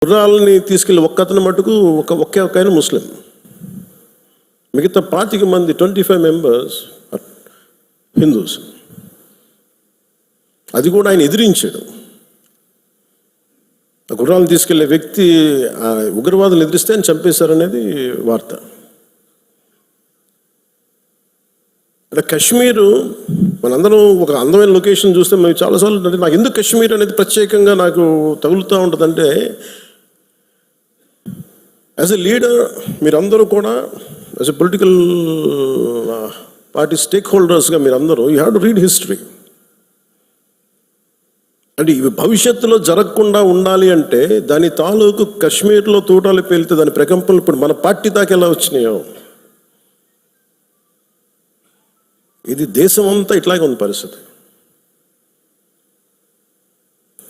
గుర్రాలని తీసుకెళ్ళి ఒక్కతను మటుకు ఒకే ఆయన ముస్లిం, మిగతా 25 మంది 25 మెంబర్స్ హిందూస్. అది కూడా ఆయన ఎదిరించాడు. ఆ గుర్రాలను తీసుకెళ్లే వ్యక్తి ఉగ్రవాదులు ఎదిరిస్తే ఆయన చంపేశారనేది వార్త. అంటే కశ్మీరు మనందరం ఒక అందమైన లొకేషన్ చూస్తే మేము చాలాసార్లు అంటే నాకు ఎందుకు కశ్మీర్ అనేది ప్రత్యేకంగా నాకు తగులుతూ ఉంటుందంటే, యాజ్ ఎ లీడర్ మీరందరూ కూడా as a political party stake హోల్డర్స్గా మీరందరూ you have to read history. అంటే ఇవి భవిష్యత్తులో జరగకుండా ఉండాలి అంటే దాని తాలూకు కశ్మీర్లో తూటాలు పేలితే దాని ప్రకంపనలు ఇప్పుడు మన పార్టీ దాకా ఎలా వచ్చినాయో, ఇది దేశం అంతా ఇట్లాగే ఉంది పరిస్థితి.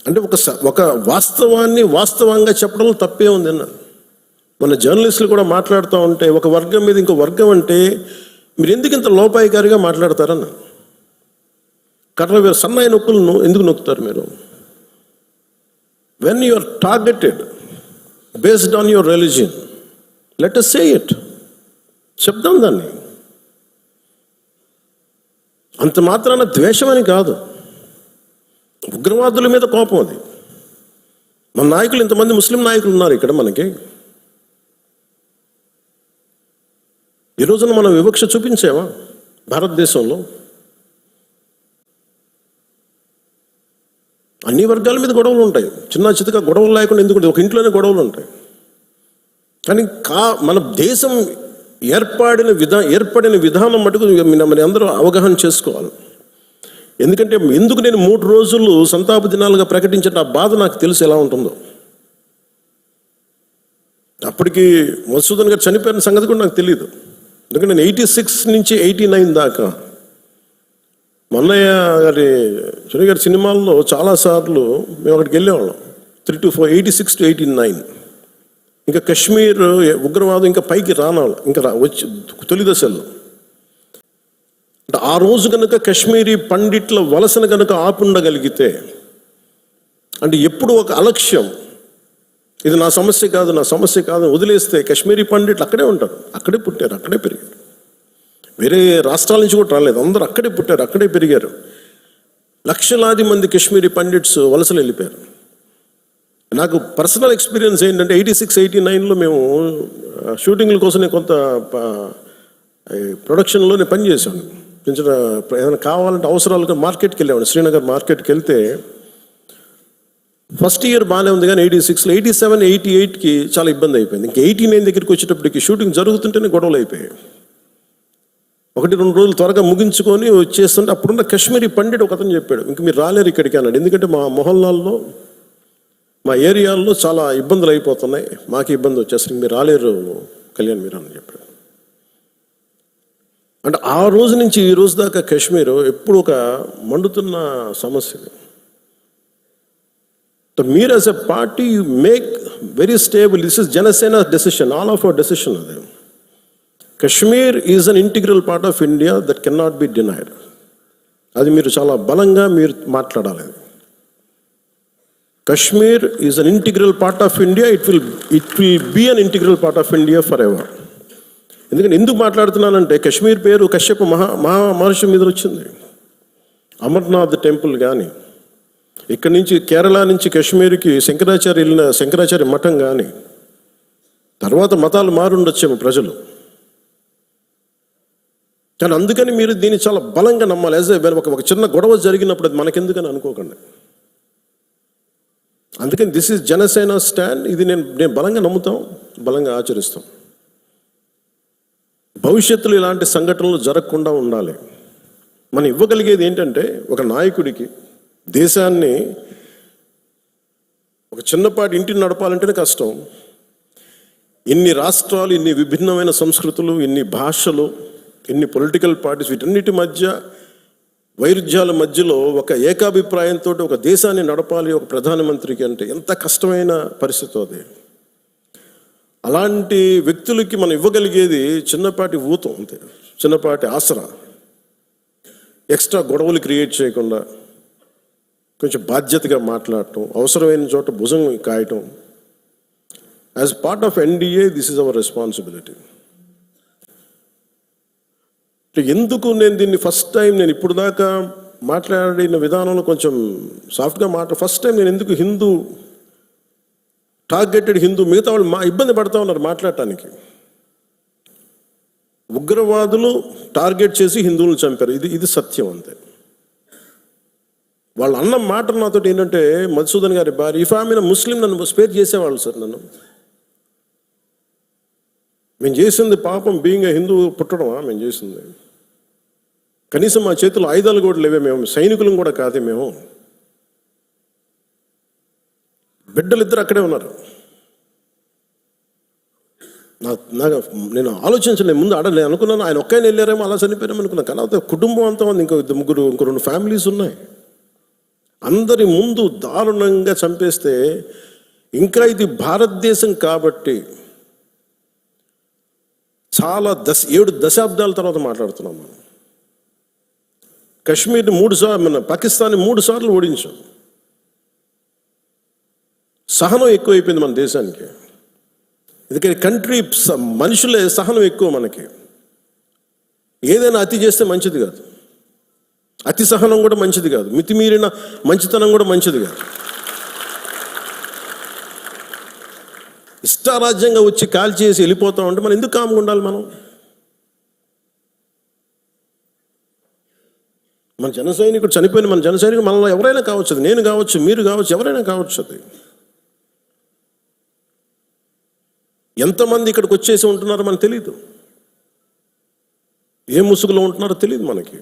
అంటే ఒక వాస్తవాన్ని వాస్తవంగా చెప్పడంలో తప్పే ఉంది అన్న. మన జర్నలిస్టులు కూడా మాట్లాడుతూ ఉంటే ఒక వర్గం మీద ఇంకో వర్గం అంటే మీరు ఎందుకు ఇంత లోపాయికారిగా మాట్లాడతారన్న. కర్ర సన్నాయి నొక్కులను ఎందుకు నొక్కుతారు మీరు? When you are targeted based on your religion, let us say it, చెప్దాం దాన్ని. అంత మాత్రాన ద్వేషమని కాదు, ఉగ్రవాదుల మీద కోపం అది. మన నాయకులు ఇంతమంది ముస్లిం నాయకులు ఉన్నారు ఇక్కడ మనకి. ఈ రోజున మనం వివక్ష చూపించామా భారతదేశంలో? అన్ని వర్గాల మీద గొడవలు ఉంటాయి, చిన్న చితక గొడవలు లేకుండా ఎందుకు ఒక ఇంట్లోనే గొడవలు ఉంటాయి. కానీ మన దేశం ఏర్పడిన విధానం మటుకు మన అందరూ అవగాహన చేసుకోవాలి. ఎందుకంటే ఎందుకు నేను 3 రోజులు సంతాప దినాలుగా ప్రకటించిన ఆ బాధ నాకు తెలుసు ఎలా ఉంటుందో. అప్పటికి మధుసూదన్ గారు చనిపోయిన సంగతి కూడా నాకు తెలియదు. ఎందుకంటే నేను 86 నుంచి 89 దాకా మన్నయ్య గారి సినిమాల్లో చాలాసార్లు మేము అక్కడికి వెళ్ళేవాళ్ళం. 3 to 4, 86 to 89. ఇంకా కశ్మీర్ ఉగ్రవాదం ఇంకా పైకి ఇంకా వచ్చి తొలి దశల్లో. అంటే ఆ రోజు కనుక కశ్మీరీ పండిట్ల వలసను కనుక ఆపుండగలిగితే, అంటే ఎప్పుడు ఒక అలక్ష్యం, ఇది నా సమస్య కాదు వదిలేస్తే కశ్మీరీ పండిట్లు అక్కడే ఉంటారు, అక్కడే పుట్టారు, అక్కడే పెరిగారు. వేరే రాష్ట్రాల నుంచి కూడా రాలేదు, అందరూ అక్కడే పుట్టారు, అక్కడే పెరిగారు. లక్షలాది మంది కశ్మీరీ పండిట్స్ వలసలు వెళ్ళిపోయారు. నాకు పర్సనల్ ఎక్స్పీరియన్స్ ఏంటంటే 86, 89లో మేము షూటింగ్ల కోసం కొంత ప్రొడక్షన్లో నేను పనిచేశాను. చిన్న ఏదైనా కావాలంటే అవసరాలుగా మార్కెట్కి వెళ్ళేవాడిని. శ్రీనగర్ మార్కెట్కి వెళ్తే ఫస్ట్ ఇయర్ బాగానే ఉంది, కానీ 86లో 87, 88కి చాలా ఇబ్బంది అయిపోయింది. ఇంకా 89 దగ్గరికి వచ్చేటప్పటికి షూటింగ్ జరుగుతుంటేనే గొడవలు అయిపోయాయి. 1-2 రోజులు త్వరగా ముగించుకొని వచ్చేస్తుంటే అప్పుడున్న కశ్మీరీ పండిట్ ఒక అతను చెప్పాడు, ఇంక మీరు రాలేరు ఇక్కడికి అన్నాడు. ఎందుకంటే మా మొహల్లాల్లో మా ఏరియాల్లో చాలా ఇబ్బందులు అయిపోతున్నాయి, మాకు ఇబ్బంది వచ్చేసరికి మీరు రాలేరు కళ్యాణ్ మీరు అని చెప్పాడు. అంటే ఆ రోజు నుంచి ఈ రోజు దాకా కశ్మీర్ ఎప్పుడు ఒక మండుతున్న సమస్య. మీరు as a party you make very stable. This is Janasena decision, all of our decision. అది Kashmir is an integral part of India that can not be denied. అది మీరు చాలా బలంగా మీరు మాట్లాడాలి. Kashmir is an integral part of India, it will be an integral part of India forever. ఎందుకంటే ఎందుకు మాట్లాడుతున్నానంటే కశ్మీర్ పేరు కశ్యప మహర్షి మీద వచ్చింది. అమర్నాథ్ టెంపుల్ కానీ, ఇక్కడి నుంచి కేరళ నుంచి కశ్మీర్కి శంకరాచార్య మఠం కానీ, తర్వాత మతాలు మారుండొచ్చేమో ప్రజలు, కానీ అందుకని మీరు దీన్ని చాలా బలంగా నమ్మాలి. యాజ్ ఒక చిన్న గొడవ జరిగినప్పుడు అది మనకెందుకని అనుకోకండి. అందుకని దిస్ ఈజ్ జనసేన స్టాండ్. ఇది నేను బలంగా నమ్ముతాం, బలంగా ఆచరిస్తాం. భవిష్యత్తులో ఇలాంటి సంఘటనలు జరగకుండా ఉండాలి. మనం ఇవ్వగలిగేది ఏంటంటే ఒక నాయకుడికి దేశాన్ని ఒక చిన్నపాటి ఇంటిని నడపాలంటేనే కష్టం. ఇన్ని రాష్ట్రాలు, ఇన్ని విభిన్నమైన సంస్కృతులు, ఇన్ని భాషలు, ఇన్ని పొలిటికల్ పార్టీస్, వీటన్నిటి మధ్య వైరుధ్యాల మధ్యలో ఒక ఏకాభిప్రాయంతో ఒక దేశాన్ని నడపాలి ఒక ప్రధానమంత్రికి అంటే ఎంత కష్టమైన పరిస్థితి అది. అలాంటి వ్యక్తులకి మనం ఇవ్వగలిగేది చిన్నపాటి ఊతం అంతే, చిన్నపాటి ఆసరా. ఎక్స్ట్రా గొడవలు క్రియేట్ చేయకుండా కొంచెం బాధ్యతగా మాట్లాడటం, అవసరమైన చోట భుజం కాయటం, as part of NDA this is our responsibility. ఎందుకు నేను దీన్ని ఫస్ట్ టైం నేను ఇప్పుడు దాకా మాట్లాడిన విధానంలో కొంచెం సాఫ్ట్గా ఫస్ట్ టైం నేను ఎందుకు హిందూ టార్గెటెడ్ హిందూ, మిగతా వాళ్ళు ఇబ్బంది పడుతూ ఉన్నారు మాట్లాడటానికి. ఉగ్రవాదులు టార్గెట్ చేసి హిందువులు చంపారు, ఇది సత్యం అంతే. వాళ్ళు అన్న మాట నాతో ఏంటంటే, మధుసూదన్ గారి భార్య ఇఫ్ ఆమె ముస్లిం నన్ను స్పేర్ చేసేవాళ్ళు సార్. మేము చేసింది పాపం బీయింగ్ ఏ హిందూ పుట్టడమా మేము చేసింది? కనీసం మా చేతుల్లో ఆయుధాలు కూడా లేవే, మేము సైనికులం కూడా కాదే. మేము బిడ్డలిద్దరు అక్కడే ఉన్నారు. నేను ఆలోచించలేదు ముందు నేను అనుకున్నాను ఆయన ఒక్కైనా వెళ్ళారేమో, అలా చనిపోయారేమో అనుకున్నాను. కానీ కుటుంబం అంతా ఉంది, ఇంకో ముగ్గురు, ఇంకో 2 ఫ్యామిలీస్ ఉన్నాయి. అందరి ముందు దారుణంగా చంపేస్తే, ఇంకా ఇది భారతదేశం కాబట్టి చాలా 7 దశాబ్దాల తర్వాత మాట్లాడుతున్నాం మనం. కశ్మీర్ని 3 సార్లు, మన పాకిస్తాన్ని 3 సార్లు ఓడించాం. సహనం ఎక్కువైపోయింది మన దేశానికి. ఎందుకంటే కంట్రీ మనుషులే సహనం ఎక్కువ మనకి. ఏదైనా అతి చేస్తే మంచిది కాదు, అతి సహనం కూడా మంచిది కాదు, మితిమీరిన మంచితనం కూడా మంచిది కాదు. ఇష్టారాజ్యంగా వచ్చి కాల్చేసి వెళ్ళిపోతాం అంటే మనం ఎందుకు కామ్గా ఉండాలి? మన జన సైనికుడు చనిపోయిన మన జన సైనికుడు మనలో ఎవరైనా కావచ్చు, అది నేను కావచ్చు, మీరు కావచ్చు, ఎవరైనా కావచ్చు. అది ఎంతమంది ఇక్కడికి వచ్చేసి ఉంటున్నారో మనకు తెలియదు, ఏ ముసుగులో ఉంటున్నారో తెలియదు మనకి.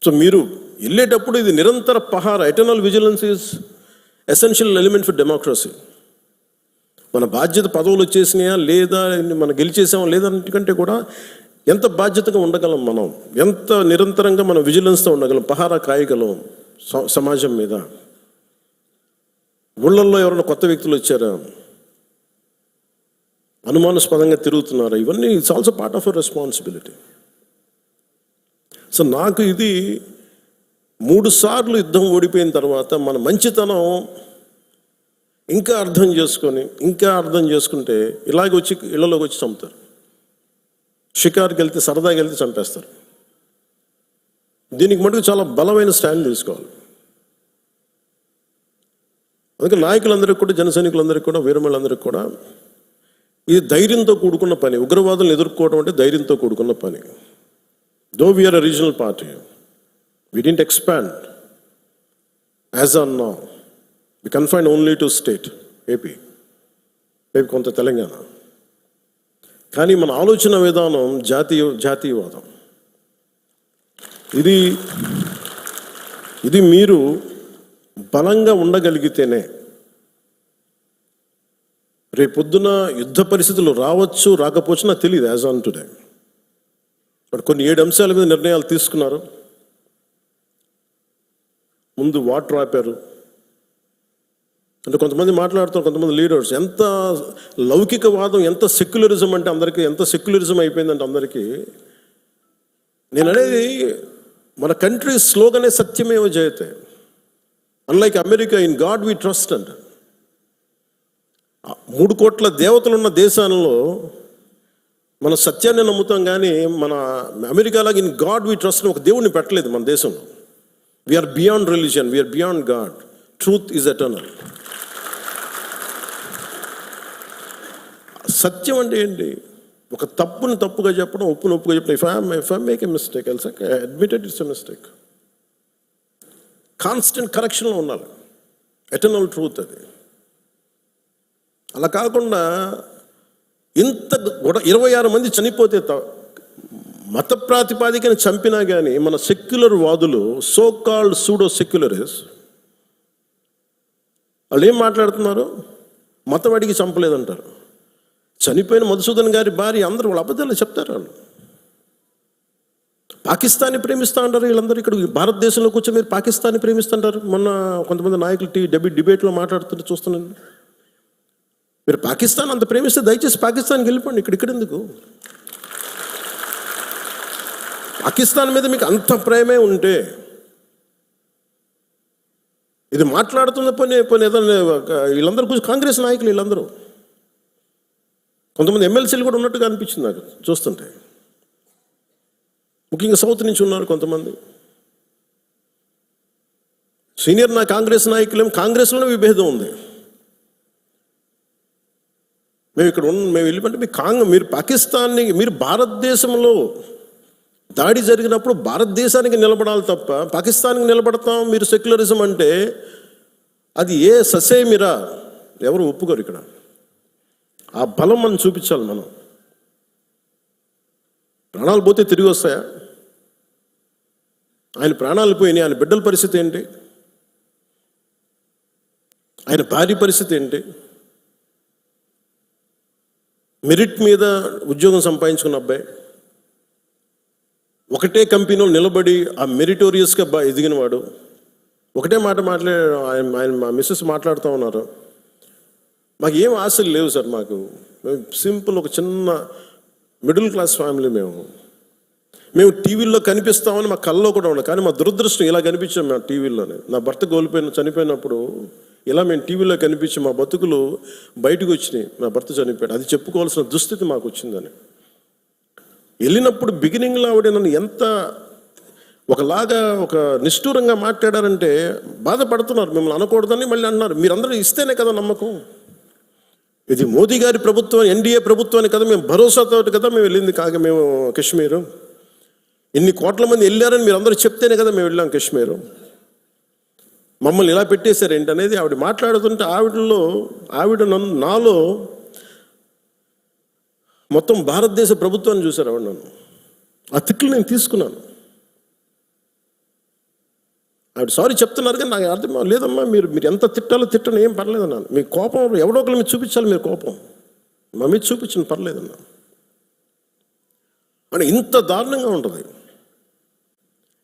సో మీరు వెళ్ళేటప్పుడు ఇది నిరంతర పహార, eternal vigilance is essential element for democracy. మన బాధ్యత పదవులు వచ్చేసినాయా లేదా, మనం గెలిచేసామా లేదా అన్నిటికంటే కూడా ఎంత బాధ్యతగా ఉండగలం మనం, ఎంత నిరంతరంగా మనం విజిలెన్స్తో ఉండగలం, పహారా కాయగలం సమాజం మీద. ఊళ్ళల్లో ఎవరైనా కొత్త వ్యక్తులు వచ్చారా, అనుమానాస్పదంగా తిరుగుతున్నారా, ఇవన్నీ it's also part of our responsibility. So నాకు ఇది 3 సార్లు యుద్ధం ఓడిపోయిన తర్వాత మన మంచితనం ఇంకా అర్థం చేసుకుంటే ఇలాగ వచ్చి ఇళ్లలోకి వచ్చి చంపుతారు. షికార్కి వెళ్తే, సరదాకి వెళ్తే చంపేస్తారు. దీనికి మటుకు చాలా బలమైన స్టాండ్ తీసుకోవాలి. అందుకే నాయకులందరికీ కూడా, జన సైనికులందరికీ కూడా, వీరమలందరికీ కూడా ఇది ధైర్యంతో కూడుకున్న పని. ఉగ్రవాదులను ఎదుర్కోవడం అంటే ధైర్యంతో కూడుకున్న పని. Though we are a regional party, we didn't expand as on now. We confined only to state, AP, maybe కొంత తెలంగాణ. కానీ మన ఆలోచన విధానం జాతీయవాదం. ఇది మీరు బలంగా ఉండగలిగితేనే రేపొద్దున యుద్ధ పరిస్థితులు రావచ్చు, రాకపోవచ్చు నాకు తెలియదు యాజ్ ఆన్ టుడే. బట్ కొన్ని 7 అంశాల మీద నిర్ణయాలు తీసుకున్నారు. ముందు వాటర్ ఆపారు. అంటే కొంతమంది మాట్లాడుతారు, కొంతమంది లీడర్స్ ఎంత లౌకికవాదం, ఎంత సెక్యులరిజం అంటే అందరికీ, ఎంత సెక్యులరిజం అయిపోయిందంటే అందరికీ. నేను అనేది మన కంట్రీ స్లోగనే సత్యమేవ జయతే. Unlike America, in God we trust అంట. 3 కోట్ల దేవతలు ఉన్న దేశాలలో మన సత్యాన్ని నమ్ముతాం, కానీ మన అమెరికాలాగా ఇన్ గాడ్ వి ట్రస్ట్ ఒక దేవుడిని పెట్టలేదు మన దేశంలో. We are beyond religion, we are beyond God. Truth is eternal. సత్యం అంటే ఏంటి? ఒక తప్పుని తప్పుగా చెప్పడం, ఒప్పుని ఒప్పుగా చెప్పడం. If I make a mistake, I'll say admitted it's a mistake. Constant కరెక్షన్లో ఉండాలి. ఎటర్నల్ ట్రూత్ అది. అలా కాకుండా ఇంత 26 మంది చనిపోతే, మత ప్రాతిపాదికను చంపినా కానీ మన సెక్యులర్ వాదులు, సో కాల్డ్ సూడో సెక్యులరిస్ట్, వాళ్ళు ఏం మాట్లాడుతున్నారు? మతం అడిగి చంపలేదంటారు. చనిపోయిన మధుసూదన్ గారి భార్య, అందరూ వాళ్ళు అబద్ధాలు చెప్తారు. వాళ్ళు పాకిస్తాన్ని ప్రేమిస్తూ ఉంటారు. వీళ్ళందరూ ఇక్కడ భారతదేశంలో కూర్చొని మీరు పాకిస్తాన్ని ప్రేమిస్తుంటారు. మొన్న కొంతమంది నాయకులు డిబేట్లో మాట్లాడుతుంటే చూస్తున్నాను. మీరు పాకిస్తాన్ అంత ప్రేమిస్తే దయచేసి పాకిస్తాన్కి వెళ్ళిపోండి, ఇక్కడ ఎందుకు? పాకిస్తాన్ మీద మీకు అంత ప్రేమే ఉంటే ఇది మాట్లాడుతున్న పని ఏదైనా వీళ్ళందరూ కొంచెం కాంగ్రెస్ నాయకులు వీళ్ళందరూ, కొంతమంది ఎమ్మెల్సీలు కూడా ఉన్నట్టుగా అనిపించింది నాకు చూస్తుంటే. ముఖ్యంగా సౌత్ నుంచి ఉన్నారు కొంతమంది సీనియర్ కాంగ్రెస్ నాయకులు. కాంగ్రెస్లోనే విభేదం ఉంది. మేము ఇక్కడ మేము వెళ్ళిపోతే మీరు పాకిస్తాన్ని, మీరు భారతదేశంలో దాడి జరిగినప్పుడు భారతదేశానికి నిలబడాలి తప్ప పాకిస్తాన్కి నిలబడతాం మీరు సెక్యులరిజం అంటే అది ఏ ససేమిరా ఎవరు ఒప్పుకోరు. ఇక్కడ ఆ బలం మనం చూపించాలి. మనం ప్రాణాలు పోతే తిరిగి వస్తాయా? ఆయన ప్రాణాలు పోయినాయి, ఆయన బిడ్డల పరిస్థితి ఏంటి? ఆయన భార్య పరిస్థితి ఏంటి? మెరిట్ మీద ఉద్యోగం సంపాదించుకున్న అబ్బాయి, ఒకటే కంపెనీలో నిలబడి ఆ మెరిటోరియస్గా ఎదిగినవాడు, ఒకటే మాట ఆయన మా మిస్సెస్ మాట్లాడుతూ ఉన్నారు, మాకు ఏం ఆశలు లేవు సార్, మేము సింపుల్ ఒక చిన్న మిడిల్ క్లాస్ ఫ్యామిలీ, మేము టీవీల్లో కనిపిస్తామని మా కల్లో కూడా ఉండదు, కానీ మా దురదృష్టం ఇలా కనిపించాం మేము టీవీల్లోనే. నా భర్త చనిపోయినప్పుడు ఇలా మేము టీవీలో కనిపించి మా బతుకులు బయటకు వచ్చినాయి, నా భర్త చనిపోయాడు, అది చెప్పుకోవాల్సిన దుస్థితి మాకు వచ్చిందని. వెళ్ళినప్పుడు బిగినింగ్లో ఆవిడ నన్ను ఎంత ఒకలాగా ఒక నిష్ఠూరంగా మాట్లాడారంటే బాధపడుతున్నారు. మిమ్మల్ని అనకూడదని మళ్ళీ అన్నారు. మీరందరూ ఇస్తేనే కదా నమ్మకం. ఇది మోదీ గారి ప్రభుత్వం, ఎన్డీఏ ప్రభుత్వాన్ని కదా మేము భరోసాతో కదా మేము వెళ్ళింది. మేము కాశ్మీరు ఇన్ని కోట్ల మంది వెళ్ళారని మీరు అందరూ చెప్తేనే కదా మేము వెళ్ళాం కాశ్మీరు. మమ్మల్ని ఇలా పెట్టేశారు ఏంటి అనేది ఆవిడ మాట్లాడుతుంటే ఆవిడ నాలో మొత్తం భారతదేశ ప్రభుత్వాన్ని చూశారు ఆవిడ. నన్ను ఆ తిట్లు నేను తీసుకున్నాను. ఆవిడ సారీ చెప్తున్నారు కానీ నాకు అర్థం లేదమ్మా, మీరు ఎంత తిట్టాలో తిట్టను, ఏం పర్లేదన్నాను. మీ కోపం ఎవడో ఒకరి మీద చూపించాలి, మీరు కోపం మా మీద చూపించండి, పర్లేదన్నా. అంటే ఇంత దారుణంగా ఉంటుంది.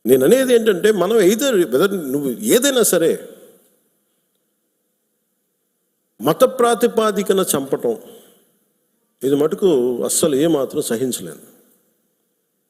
నేను అనేది ఏంటంటే మనం నువ్వు ఏదైనా సరే మత ప్రాతిపాదికన చంపటం ఇది మటుకు అస్సలు ఏమాత్రం సహించలేను.